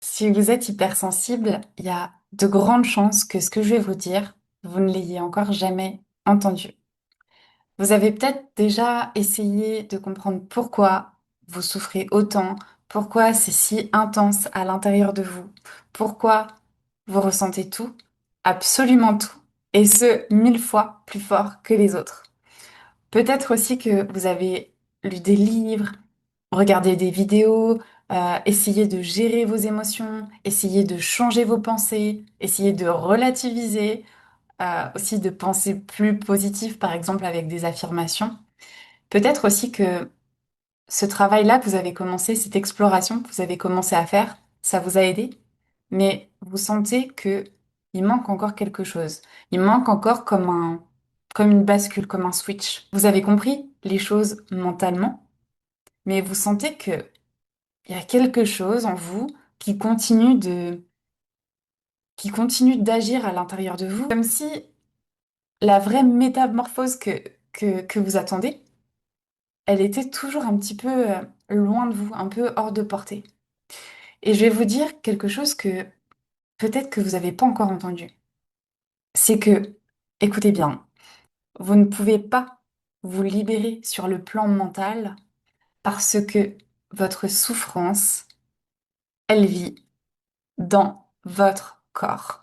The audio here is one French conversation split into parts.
Si vous êtes hypersensible, il y a de grandes chances que ce que je vais vous dire, vous ne l'ayez encore jamais entendu. Vous avez peut-être déjà essayé de comprendre pourquoi vous souffrez autant, pourquoi c'est si intense à l'intérieur de vous, pourquoi vous ressentez tout, absolument tout, et ce, 1000 fois plus fort que les autres. Peut-être aussi que vous avez lu des livres, regardé des vidéos, essayé de gérer vos émotions, essayé de changer vos pensées, essayé de relativiser, aussi de penser plus positif, par exemple avec des affirmations. Peut-être aussi que ce travail-là que vous avez commencé, cette exploration que vous avez commencé à faire, ça vous a aidé, mais vous sentez que il manque encore quelque chose. Il manque encore comme une bascule, comme un switch. Vous avez compris les choses mentalement, mais vous sentez que il y a quelque chose en vous qui continue qui continue d'agir à l'intérieur de vous, comme si la vraie métamorphose que vous attendez, elle était toujours un petit peu loin de vous, un peu hors de portée. Et je vais vous dire quelque chose que peut-être que vous n'avez pas encore entendu. C'est que, écoutez bien, vous ne pouvez pas vous libérer sur le plan mental parce que votre souffrance, elle vit dans votre corps.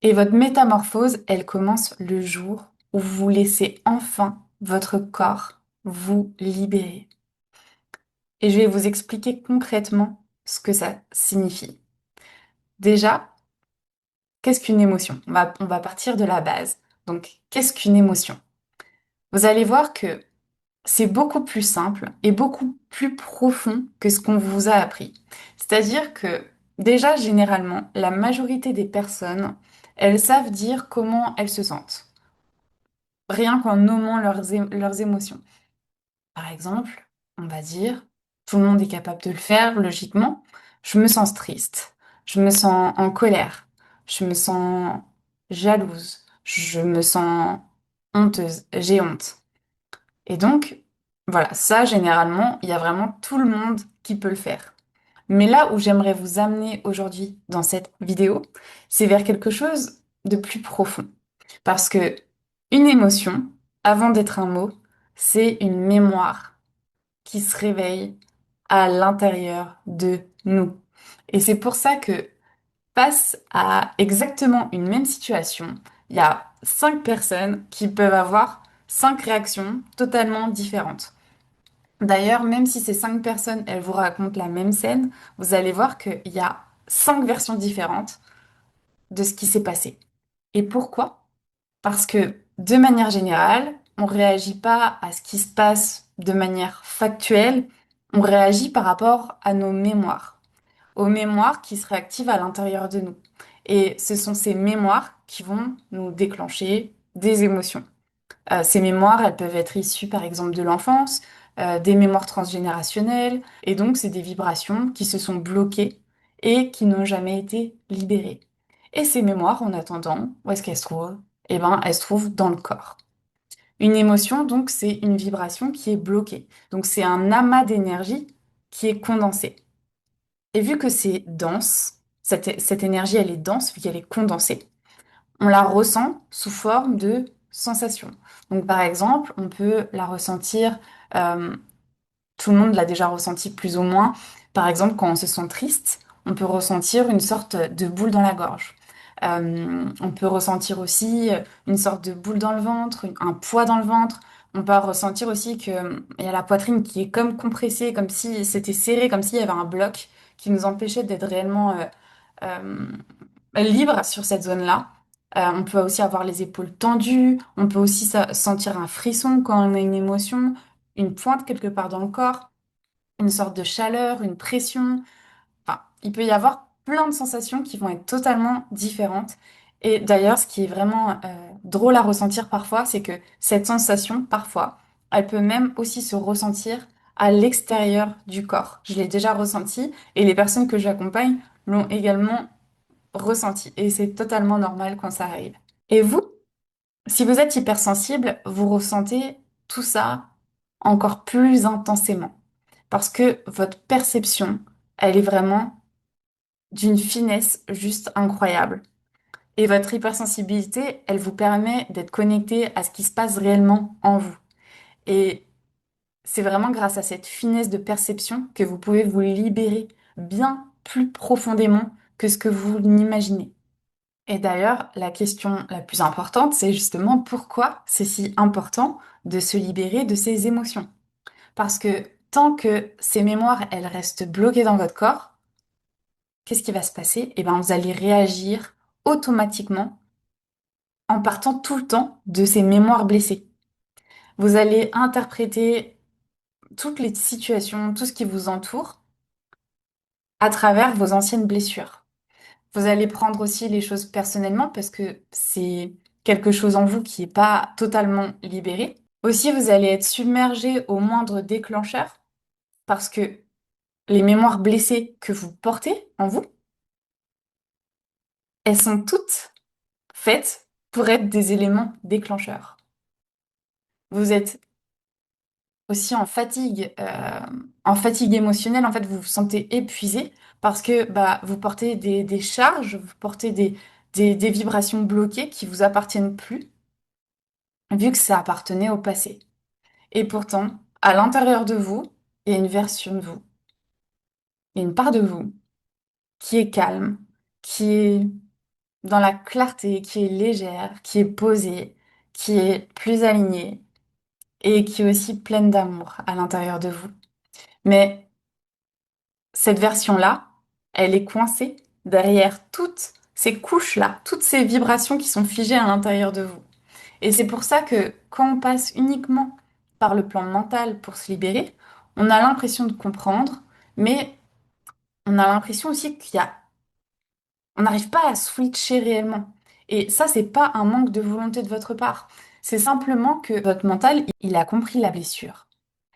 Et votre métamorphose, elle commence le jour où vous laissez enfin votre corps vous libérer. Et je vais vous expliquer concrètement ce que ça signifie. Déjà, qu'est-ce qu'une émotion? On va partir de la base. Donc, qu'est-ce qu'une émotion? Vous allez voir que c'est beaucoup plus simple et beaucoup plus profond que ce qu'on vous a appris. C'est-à-dire que déjà, généralement, la majorité des personnes, elles savent dire comment elles se sentent, rien qu'en nommant leurs émotions. Par exemple, on va dire, tout le monde est capable de le faire, logiquement, je me sens triste, je me sens en colère, je me sens jalouse, je me sens honteuse, j'ai honte. Et donc, voilà, ça, généralement, il y a vraiment tout le monde qui peut le faire. Mais là où j'aimerais vous amener aujourd'hui dans cette vidéo, c'est vers quelque chose de plus profond. Parce que une émotion, avant d'être un mot, c'est une mémoire qui se réveille à l'intérieur de nous. Et c'est pour ça que face à exactement une même situation, il y a 5 personnes qui peuvent avoir 5 réactions totalement différentes. D'ailleurs, même si ces 5 personnes, elles vous racontent la même scène, vous allez voir qu'il y a 5 versions différentes de ce qui s'est passé. Et pourquoi? Parce que de manière générale, on ne réagit pas à ce qui se passe de manière factuelle, on réagit par rapport à nos mémoires, aux mémoires qui se réactivent à l'intérieur de nous. Et ce sont ces mémoires qui vont nous déclencher des émotions. Ces mémoires, elles peuvent être issues par exemple de l'enfance, des mémoires transgénérationnelles, et donc c'est des vibrations qui se sont bloquées et qui n'ont jamais été libérées. Et ces mémoires, en attendant, où est-ce qu'elles se trouvent? Eh ben, elles se trouvent dans le corps. Une émotion, donc, c'est une vibration qui est bloquée. Donc, c'est un amas d'énergie qui est condensé. Et vu que c'est dense, cette énergie, elle est dense, vu qu'elle est condensée, on la ressent sous forme de sensations. Donc, par exemple, on peut la ressentir, euh, tout le monde l'a déjà ressenti plus ou moins. Par exemple, quand on se sent triste, on peut ressentir une sorte de boule dans la gorge. On peut ressentir aussi une sorte de boule dans le ventre, un poids dans le ventre. On peut ressentir aussi qu'il y a la poitrine qui est comme compressée, comme si c'était serré, comme s'il y avait un bloc qui nous empêchait d'être réellement euh, libre sur cette zone-là. On peut aussi avoir les épaules tendues, on peut aussi sentir un frisson quand on a une émotion, une pointe quelque part dans le corps, une sorte de chaleur, une pression. Enfin, il peut y avoir plein de sensations qui vont être totalement différentes. Et d'ailleurs, ce qui est vraiment drôle à ressentir parfois, c'est que cette sensation, parfois, elle peut même aussi se ressentir à l'extérieur du corps. Je l'ai déjà ressenti et les personnes que j'accompagne l'ont également ressenti. Et c'est totalement normal quand ça arrive. Et vous, si vous êtes hypersensible, vous ressentez tout ça encore plus intensément. Parce que votre perception, elle est vraiment d'une finesse juste incroyable. Et votre hypersensibilité, elle vous permet d'être connecté à ce qui se passe réellement en vous. Et c'est vraiment grâce à cette finesse de perception que vous pouvez vous libérer bien plus profondément que ce que vous n'imaginez. Et d'ailleurs, la question la plus importante, c'est justement pourquoi c'est si important de se libérer de ces émotions. Parce que tant que ces mémoires, elles restent bloquées dans votre corps, qu'est-ce qui va se passer? Eh bien, vous allez réagir automatiquement en partant tout le temps de ces mémoires blessées. Vous allez interpréter toutes les situations, tout ce qui vous entoure à travers vos anciennes blessures. Vous allez prendre aussi les choses personnellement parce que c'est quelque chose en vous qui n'est pas totalement libéré. Aussi, vous allez être submergé au moindre déclencheur parce que les mémoires blessées que vous portez en vous, elles sont toutes faites pour être des éléments déclencheurs. Vous êtes aussi en fatigue émotionnelle, en fait, vous vous sentez épuisé parce que bah, vous portez des charges, vous portez des vibrations bloquées qui vous appartiennent plus, vu que ça appartenait au passé. Et pourtant, à l'intérieur de vous, il y a une version de vous, il y a une part de vous qui est calme, qui est dans la clarté, qui est légère, qui est posée, qui est plus alignée et qui est aussi pleine d'amour à l'intérieur de vous. Mais cette version-là, elle est coincée derrière toutes ces couches-là, toutes ces vibrations qui sont figées à l'intérieur de vous. Et c'est pour ça que quand on passe uniquement par le plan mental pour se libérer, on a l'impression de comprendre, mais on a l'impression aussi on n'arrive pas à switcher réellement. Et ça, c'est pas un manque de volonté de votre part. C'est simplement que votre mental, il a compris la blessure.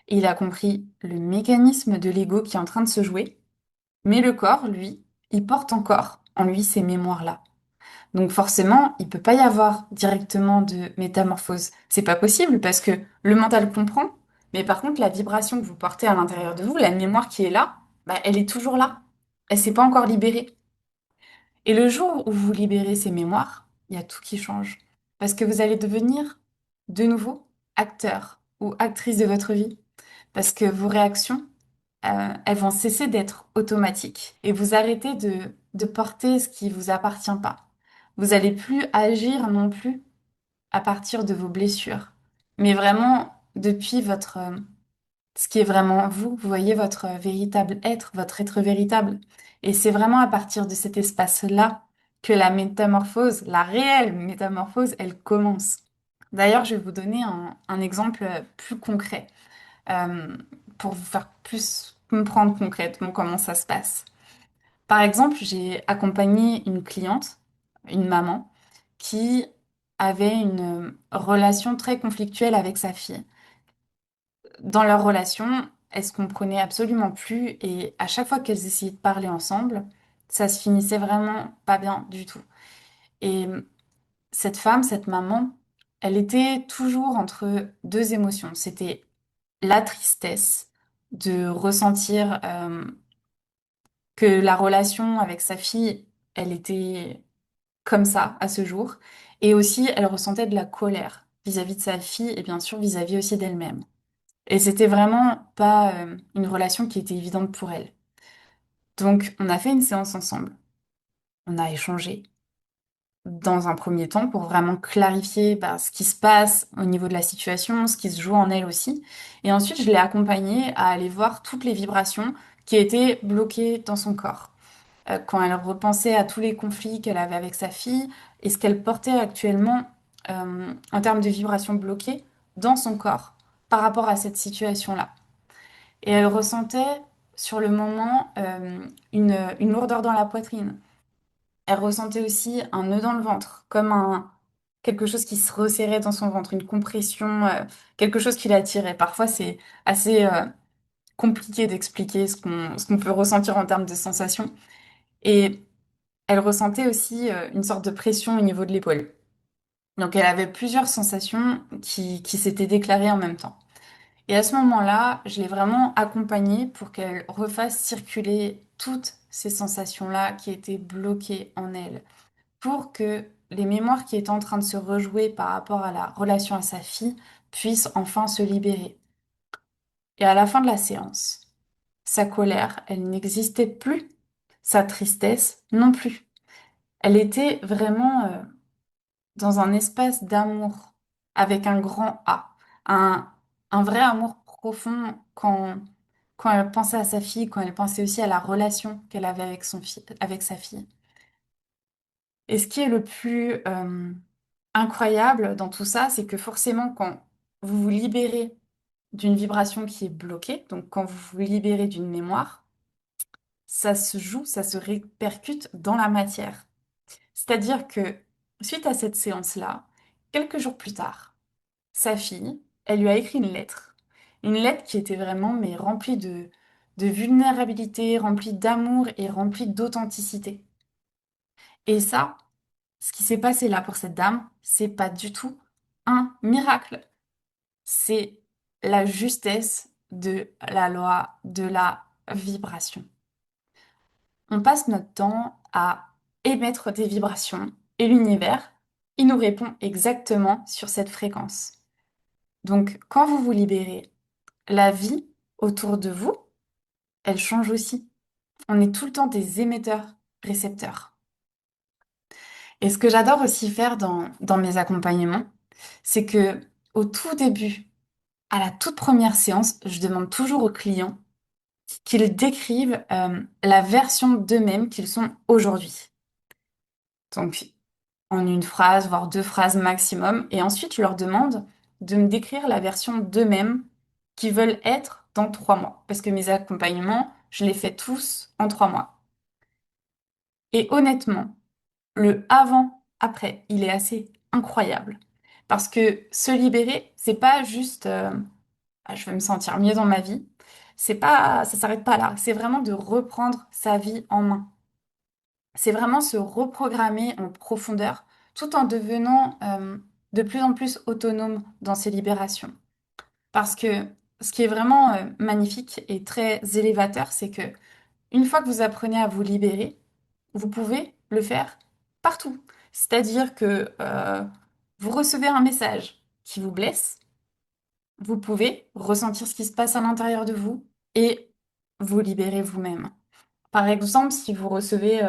Il a compris le mécanisme de l'ego qui est en train de se jouer. Mais le corps, lui, il porte encore en lui ces mémoires-là. Donc forcément, il peut pas y avoir directement de métamorphose. C'est pas possible parce que le mental comprend, mais par contre, la vibration que vous portez à l'intérieur de vous, la mémoire qui est là, bah, elle est toujours là. Elle s'est pas encore libérée. Et le jour où vous libérez ces mémoires, il y a tout qui change. Parce que vous allez devenir de nouveau acteur ou actrice de votre vie. Parce que vos réactions, elles vont cesser d'être automatiques et vous arrêtez de porter ce qui vous appartient pas. Vous allez plus agir non plus à partir de vos blessures, mais vraiment depuis ce qui est vraiment vous. Vous voyez votre véritable être, votre être véritable. Et c'est vraiment à partir de cet espace-là que la métamorphose, la réelle métamorphose, elle commence. D'ailleurs, je vais vous donner un exemple plus concret euh, pour vous faire plus comprendre concrètement comment ça se passe. Par exemple, j'ai accompagné une cliente, une maman, qui avait une relation très conflictuelle avec sa fille. Dans leur relation, elles se comprenaient absolument plus et à chaque fois qu'elles essayaient de parler ensemble, ça se finissait vraiment pas bien du tout. Et cette femme, cette maman, elle était toujours entre deux émotions. C'était la tristesse de ressentir que la relation avec sa fille, elle était comme ça à ce jour. Et aussi, elle ressentait de la colère vis-à-vis de sa fille et bien sûr vis-à-vis aussi d'elle-même. Et c'était vraiment pas une relation qui était évidente pour elle. Donc, on a fait une séance ensemble. On a échangé dans un premier temps pour vraiment clarifier bah, ce qui se passe au niveau de la situation, ce qui se joue en elle aussi. Et ensuite, je l'ai accompagnée à aller voir toutes les vibrations qui étaient bloquées dans son corps. Quand elle repensait à tous les conflits qu'elle avait avec sa fille et ce qu'elle portait actuellement en termes de vibrations bloquées dans son corps par rapport à cette situation-là. Et elle ressentait sur le moment une lourdeur dans la poitrine. Elle ressentait aussi un nœud dans le ventre, comme quelque chose qui se resserrait dans son ventre, une compression, quelque chose qui l'attirait. Parfois, c'est assez compliqué d'expliquer ce qu'on peut ressentir en termes de sensations. Et elle ressentait aussi une sorte de pression au niveau de l'épaule. Donc elle avait plusieurs sensations qui s'étaient déclarées en même temps. Et à ce moment-là, je l'ai vraiment accompagnée pour qu'elle refasse circuler toutes ces sensations-là qui étaient bloquées en elle, pour que les mémoires qui étaient en train de se rejouer par rapport à la relation à sa fille puissent enfin se libérer. Et à la fin de la séance, sa colère, elle n'existait plus, sa tristesse non plus. Elle était vraiment dans un espace d'amour avec un grand A, un, un vrai amour profond quand elle pensait à sa fille, quand elle pensait aussi à la relation qu'elle avait avec avec sa fille. Et ce qui est le plus incroyable dans tout ça, c'est que forcément, quand vous vous libérez d'une vibration qui est bloquée, donc quand vous vous libérez d'une mémoire, ça se joue, ça se répercute dans la matière. C'est-à-dire que suite à cette séance-là, quelques jours plus tard, sa fille, elle lui a écrit une lettre qui était vraiment mais remplie de vulnérabilité, remplie d'amour et remplie d'authenticité. Et ça, ce qui s'est passé là pour cette dame, c'est pas du tout un miracle. C'est la justesse de la loi de la vibration. On passe notre temps à émettre des vibrations et l'univers, il nous répond exactement sur cette fréquence. Donc, quand vous vous libérez, la vie autour de vous, elle change aussi. On est tout le temps des émetteurs-récepteurs. Et ce que j'adore aussi faire dans mes accompagnements, c'est que au tout début, à la toute première séance, je demande toujours aux clients qu'ils décrivent la version d'eux-mêmes qu'ils sont aujourd'hui. Donc, en une phrase, voire deux phrases maximum. Et ensuite, je leur demande de me décrire la version d'eux-mêmes qu'ils veulent être dans 3 mois. Parce que mes accompagnements, je les fais tous en 3 mois. Et honnêtement, le avant-après, il est assez incroyable. Parce que se libérer, c'est pas juste ah, je vais me sentir mieux dans ma vie. C'est pas, ça s'arrête pas là. C'est vraiment de reprendre sa vie en main. C'est vraiment se reprogrammer en profondeur tout en devenant de plus en plus autonome dans ses libérations. Parce que ce qui est vraiment magnifique et très élévateur, c'est que une fois que vous apprenez à vous libérer, vous pouvez le faire partout. C'est-à-dire que vous recevez un message qui vous blesse, vous pouvez ressentir ce qui se passe à l'intérieur de vous et vous libérer vous-même. Par exemple, si vous recevez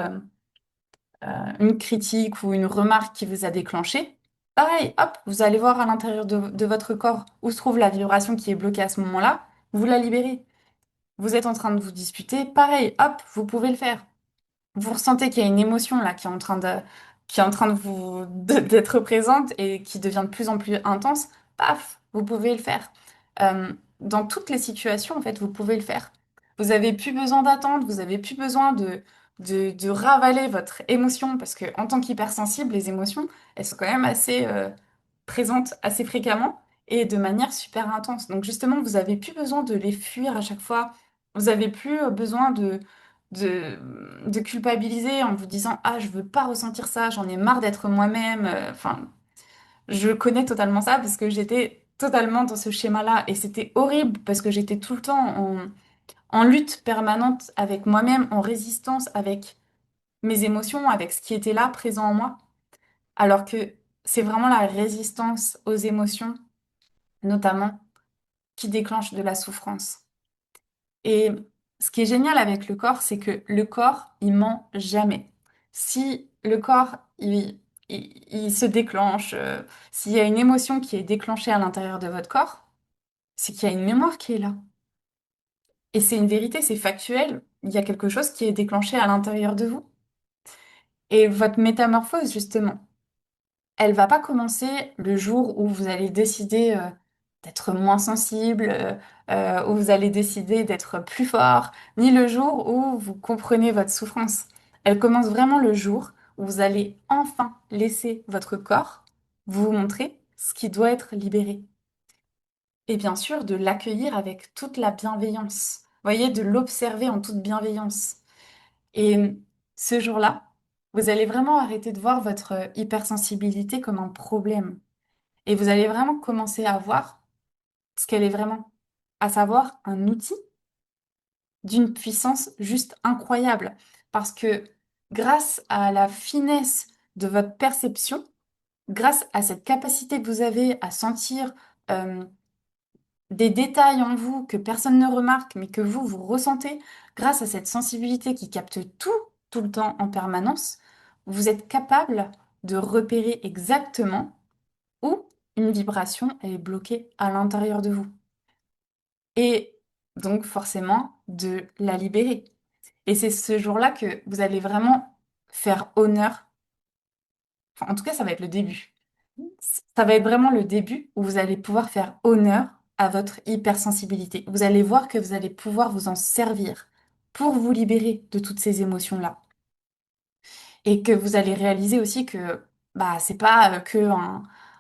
une critique ou une remarque qui vous a déclenché, pareil, hop, vous allez voir à l'intérieur de votre corps où se trouve la vibration qui est bloquée à ce moment-là, vous la libérez. Vous êtes en train de vous disputer, pareil, hop, vous pouvez le faire. Vous ressentez qu'il y a une émotion là qui est en train de d'être présente et qui devient de plus en plus intense, paf, vous pouvez le faire. Dans toutes les situations, en fait, vous pouvez le faire. Vous avez plus besoin d'attendre, vous avez plus besoin de ravaler votre émotion parce que en tant qu'hypersensible, les émotions, elles sont quand même assez présentes assez fréquemment et de manière super intense. Donc justement, vous avez plus besoin de les fuir à chaque fois. Vous avez plus besoin de, de culpabiliser en vous disant, ah, je veux pas ressentir ça, j'en ai marre d'être moi-même. Enfin, je connais totalement ça parce que j'étais totalement dans ce schéma-là et c'était horrible parce que j'étais tout le temps en lutte permanente avec moi-même, en résistance avec mes émotions, avec ce qui était là, présent en moi. Alors que c'est vraiment la résistance aux émotions, notamment, qui déclenche de la souffrance. Et ce qui est génial avec le corps, c'est que le corps, il ment jamais. Si le corps, il se déclenche, s'il y a une émotion qui est déclenchée à l'intérieur de votre corps, c'est qu'il y a une mémoire qui est là. Et c'est une vérité, c'est factuel. Il y a quelque chose qui est déclenché à l'intérieur de vous. Et votre métamorphose, justement, elle va pas commencer le jour où vous allez décider d'être moins sensible, où vous allez décider d'être plus fort, ni le jour où vous comprenez votre souffrance. Elle commence vraiment le jour où vous allez enfin laisser votre corps vous montrer ce qui doit être libéré. Et bien sûr, de l'accueillir avec toute la bienveillance. Vous voyez, de l'observer en toute bienveillance. Et ce jour-là, vous allez vraiment arrêter de voir votre hypersensibilité comme un problème. Et vous allez vraiment commencer à voir ce qu'elle est vraiment, à savoir un outil d'une puissance juste incroyable. Parce que grâce à la finesse de votre perception, grâce à cette capacité que vous avez à sentir euh, des détails en vous que personne ne remarque, mais que vous ressentez, grâce à cette sensibilité qui capte tout, tout le temps en permanence, vous êtes capable de repérer exactement où une vibration est bloquée à l'intérieur de vous. Et donc forcément de la libérer. Et c'est ce jour-là que vous allez vraiment faire honneur, enfin en tout cas ça va être le début. Ça va être vraiment le début où vous allez pouvoir faire honneur à votre hypersensibilité. Vous allez voir que vous allez pouvoir vous en servir pour vous libérer de toutes ces émotions-là. Et que vous allez réaliser aussi que bah c'est pas que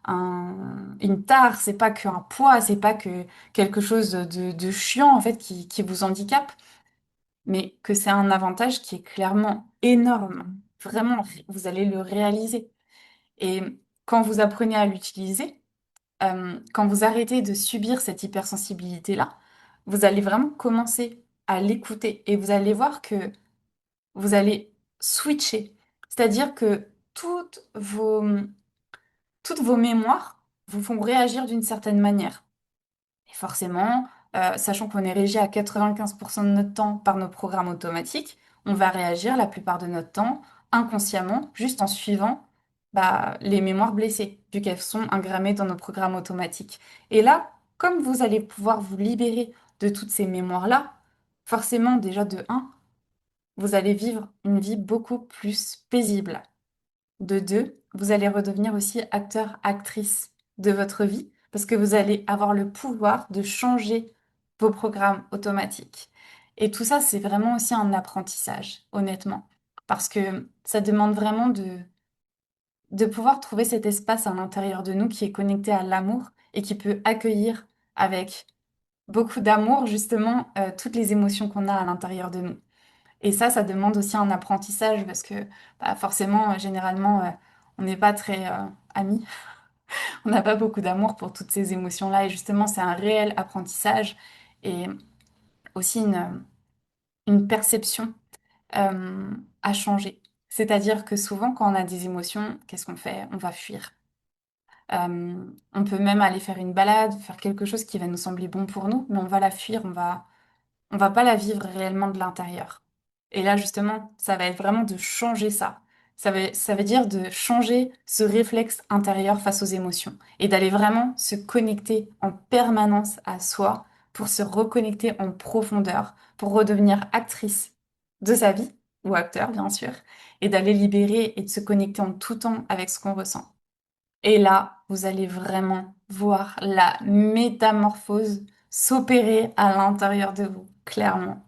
une tare, c'est pas qu'un poids, c'est pas que quelque chose de chiant en fait qui vous handicape, mais que c'est un avantage qui est clairement énorme. Vraiment, vous allez le réaliser. Et quand vous apprenez à l'utiliser, quand vous arrêtez de subir cette hypersensibilité-là, vous allez vraiment commencer à l'écouter et vous allez voir que vous allez switcher. C'est-à-dire que toutes vos mémoires vous font réagir d'une certaine manière. Et forcément, sachant qu'on est régi à 95% de notre temps par nos programmes automatiques, on va réagir la plupart de notre temps inconsciemment, juste en suivant les mémoires blessées, vu qu'elles sont engrammées dans nos programmes automatiques. Et là, comme vous allez pouvoir vous libérer de toutes ces mémoires-là, forcément, déjà de un, vous allez vivre une vie beaucoup plus paisible. De deux, vous allez redevenir aussi acteur, actrice de votre vie parce que vous allez avoir le pouvoir de changer vos programmes automatiques. Et tout ça, c'est vraiment aussi un apprentissage, honnêtement, parce que ça demande vraiment de pouvoir trouver cet espace à l'intérieur de nous qui est connecté à l'amour et qui peut accueillir avec beaucoup d'amour, justement, toutes les émotions qu'on a à l'intérieur de nous. Et ça demande aussi un apprentissage parce que forcément, généralement, on n'est pas très amis. On n'a pas beaucoup d'amour pour toutes ces émotions-là. Et justement, c'est un réel apprentissage et aussi une perception à changer. C'est-à-dire que souvent, quand on a des émotions, qu'est-ce qu'on fait? On va fuir. On peut même aller faire une balade, faire quelque chose qui va nous sembler bon pour nous, mais on va la fuir, on va pas la vivre réellement de l'intérieur. Et là, justement, ça va être vraiment de changer ça. Ça veut dire de changer ce réflexe intérieur face aux émotions et d'aller vraiment se connecter en permanence à soi pour se reconnecter en profondeur, pour redevenir actrice de sa vie, ou acteur, bien sûr, et d'aller libérer et de se connecter en tout temps avec ce qu'on ressent. Et là, vous allez vraiment voir la métamorphose s'opérer à l'intérieur de vous, clairement.